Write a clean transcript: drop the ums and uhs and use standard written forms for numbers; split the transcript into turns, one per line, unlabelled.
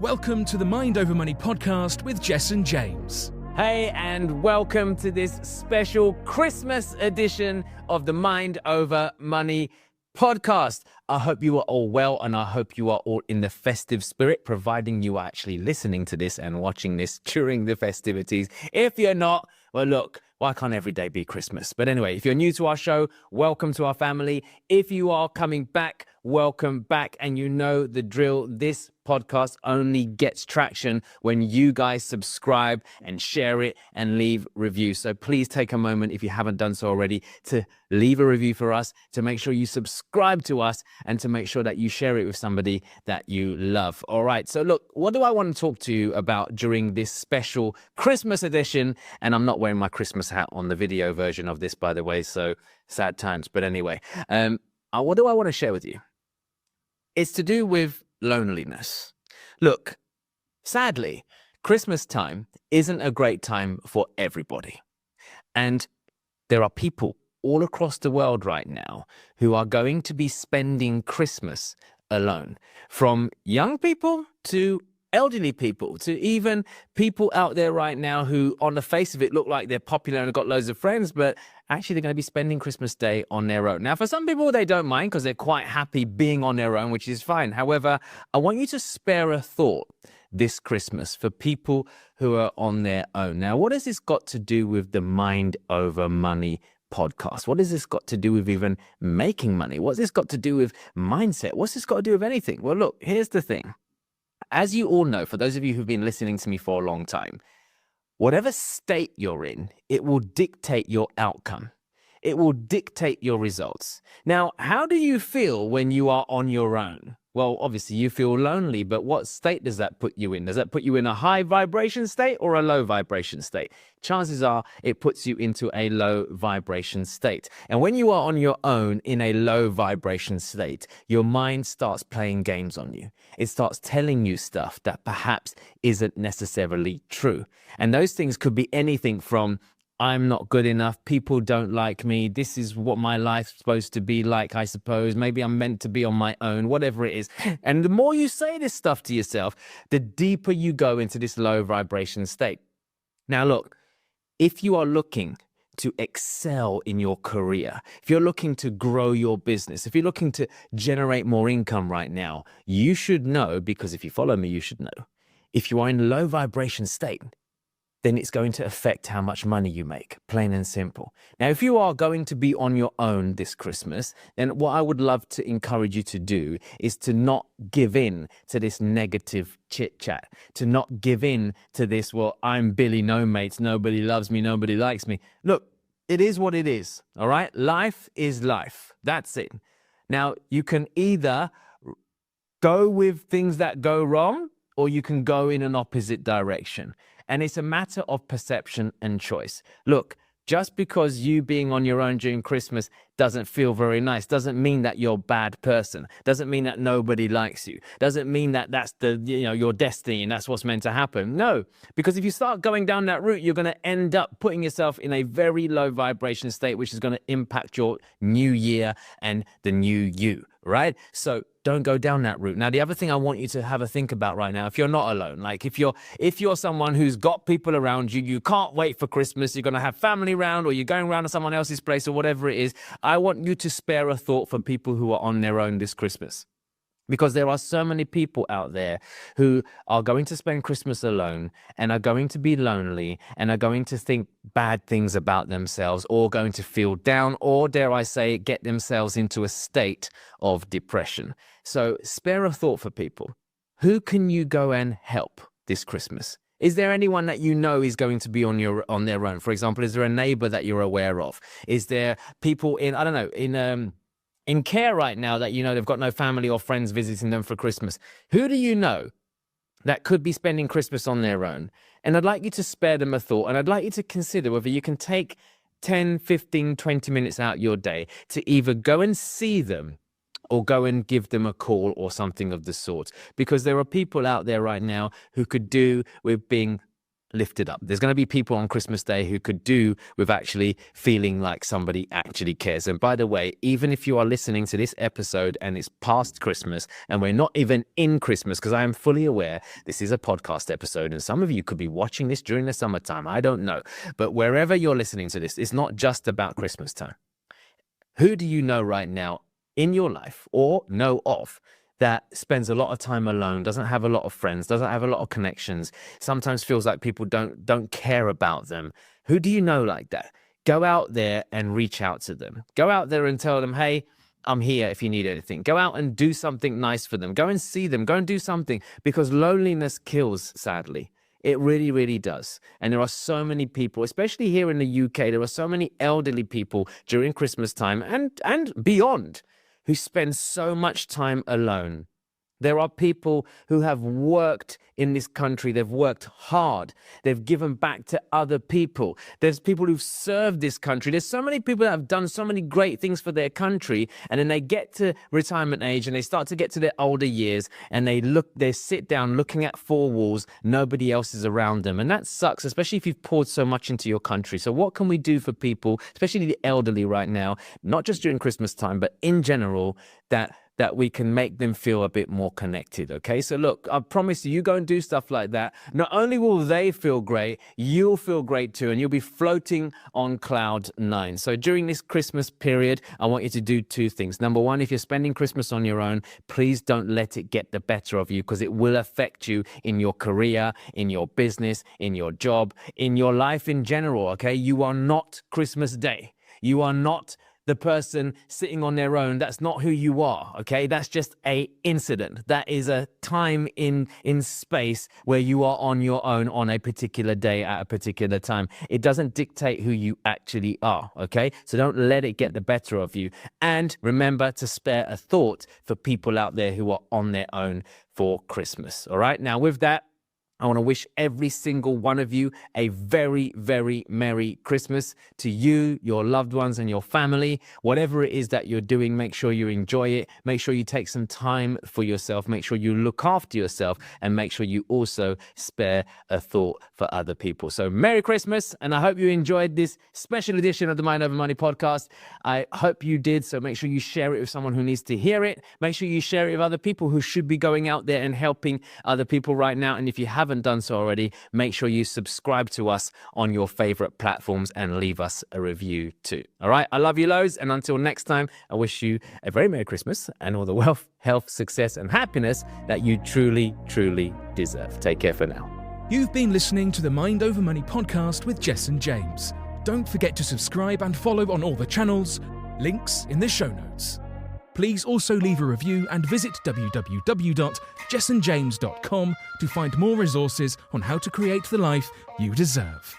Welcome to the Mind Over Money podcast with Jessen James.
Hey, and welcome to this special Christmas edition of the Mind Over Money podcast. I hope you are all well, and I hope you are all in the festive spirit, providing you are actually listening to this and watching this during the festivities. If you're not, well, look, why can't every day be Christmas? But anyway, if you're new to our show, welcome to our family. If you are coming back, welcome back. And you know the drill. This podcast only gets traction when you guys subscribe and share it and leave reviews. So please take a moment, if you haven't done so already, to leave a review for us, to make sure you subscribe to us, and to make sure that you share it with somebody that you love. All right. So look, what do I want to talk to you about during this special Christmas edition? And I'm not wearing my Christmas hat on the video version of this, by the way. So sad times. But anyway, what do I want to share with you? It's to do with loneliness. Look, sadly, Christmas time isn't a great time for everybody. And there are people all across the world right now who are going to be spending Christmas alone. From young people to elderly people to even people out there right now who on the face of it look like they're popular and have got loads of friends, but actually they're going to be spending Christmas Day on their own. Now, for some people, they don't mind because they're quite happy being on their own, which is fine. However, I want you to spare a thought this Christmas for people who are on their own. Now, what has this got to do with the Mind Over Money podcast? What has this got to do with even making money? What's this got to do with mindset? What's this got to do with anything? Well, look, here's the thing. As you all know, for those of you who've been listening to me for a long time, whatever state you're in, it will dictate your outcome. It will dictate your results. Now, how do you feel when you are on your own? Well, obviously you feel lonely, but what state does that put you in? Does that put you in a high vibration state or a low vibration state? Chances are it puts you into a low vibration state. And when you are on your own in a low vibration state, your mind starts playing games on you. It starts telling you stuff that perhaps isn't necessarily true. And those things could be anything from I'm not good enough, people don't like me, this is what my life's supposed to be like, I suppose, maybe I'm meant to be on my own, whatever it is. And the more you say this stuff to yourself, the deeper you go into this low vibration state. Now look, if you are looking to excel in your career, if you're looking to grow your business, if you're looking to generate more income right now, you should know, because if you follow me, you should know, if you are in a low vibration state, then it's going to affect how much money you make, plain and simple. Now, if you are going to be on your own this Christmas, then what I would love to encourage you to do is to not give in to this negative chit chat, to not give in to this, well, I'm Billy No Mates, nobody loves me, nobody likes me. Look, it is what it is, all right? Life is life. That's it. Now, you can either go with things that go wrong, or you can go in an opposite direction. And it's a matter of perception and choice. Look, just because you being on your own during Christmas doesn't feel very nice, doesn't mean that you're a bad person, doesn't mean that nobody likes you, doesn't mean that that's your destiny and that's what's meant to happen. No, because if you start going down that route, you're going to end up putting yourself in a very low vibration state, which is going to impact your new year and the new you, right? So don't go down that route. Now, the other thing I want you to have a think about right now, if you're not alone, like if you're someone who's got people around you, you can't wait for Christmas, you're going to have family around, or you're going around to someone else's place or whatever it is, I want you to spare a thought for people who are on their own this Christmas. Because there are so many people out there who are going to spend Christmas alone and are going to be lonely and are going to think bad things about themselves, or going to feel down, or dare I say, get themselves into a state of depression. So spare a thought for people. Who can you go and help this Christmas? Is there anyone that you know is going to be on their own? For example, is there a neighbor that you're aware of? Is there people in care right now that you know they've got no family or friends visiting them for Christmas? Who do you know that could be spending Christmas on their own? And I'd like you to spare them a thought, and I'd like you to consider whether you can take 10, 15, 20 minutes out your day to either go and see them or go and give them a call or something of the sort. Because there are people out there right now who could do with being lifted up. There's going to be people on Christmas Day who could do with actually feeling like somebody actually cares. And by the way, even if you are listening to this episode and it's past Christmas and we're not even in Christmas, because I am fully aware this is a podcast episode and some of you could be watching this during the summertime. I don't know. But wherever you're listening to this, it's not just about Christmas time. Who do you know right now in your life or know of that spends a lot of time alone, doesn't have a lot of friends, doesn't have a lot of connections, sometimes feels like people don't care about them? Who do you know like that? Go out there and reach out to them. Go out there and tell them, hey, I'm here if you need anything. Go out and do something nice for them. Go and see them. Go and do something, because loneliness kills, sadly. It really, really does. And there are so many people, especially here in the UK, there are so many elderly people during Christmas time and beyond who spend so much time alone. There are people who have worked in this country. They've worked hard. They've given back to other people. There's people who've served this country. There's so many people that have done so many great things for their country. And then they get to retirement age and they start to get to their older years and they sit down looking at four walls. Nobody else is around them. And that sucks, especially if you've poured so much into your country. So what can we do for people, especially the elderly right now, not just during Christmas time, but in general, that we can make them feel a bit more connected, okay? So look, I promise you go and do stuff like that. Not only will they feel great, you'll feel great too, and you'll be floating on cloud nine. So during this Christmas period, I want you to do two things. Number one, if you're spending Christmas on your own, please don't let it get the better of you, because it will affect you in your career, in your business, in your job, in your life in general, okay? You are not Christmas Day. You are not the person sitting on their own. That's not who you are, okay? That's just a incident. That is a time in space where you are on your own on a particular day at a particular time. It doesn't dictate who you actually are, okay? So don't let it get the better of you. And remember to spare a thought for people out there who are on their own for Christmas, all right? Now, with that, I want to wish every single one of you a very, very Merry Christmas. To you, your loved ones, and your family. Whatever it is that you're doing, make sure you enjoy it. Make sure you take some time for yourself. Make sure you look after yourself, and make sure you also spare a thought for other people. So Merry Christmas, and I hope you enjoyed this special edition of the Mind Over Money podcast. I hope you did, so make sure you share it with someone who needs to hear it. Make sure you share it with other people who should be going out there and helping other people right now. And if you haven't done so already, make sure you subscribe to us on your favorite platforms and leave us a review too. All right, I love you loads, and until next time, I wish you a very Merry Christmas and all the wealth, health, success, and happiness that you truly, truly deserve. Take care for now.
You've been listening to the Mind Over Money podcast with Jessen James. Don't forget to subscribe and follow on all the channels. Links in the show notes. Please also leave a review and visit www.jessenjames.com to find more resources on how to create the life you deserve.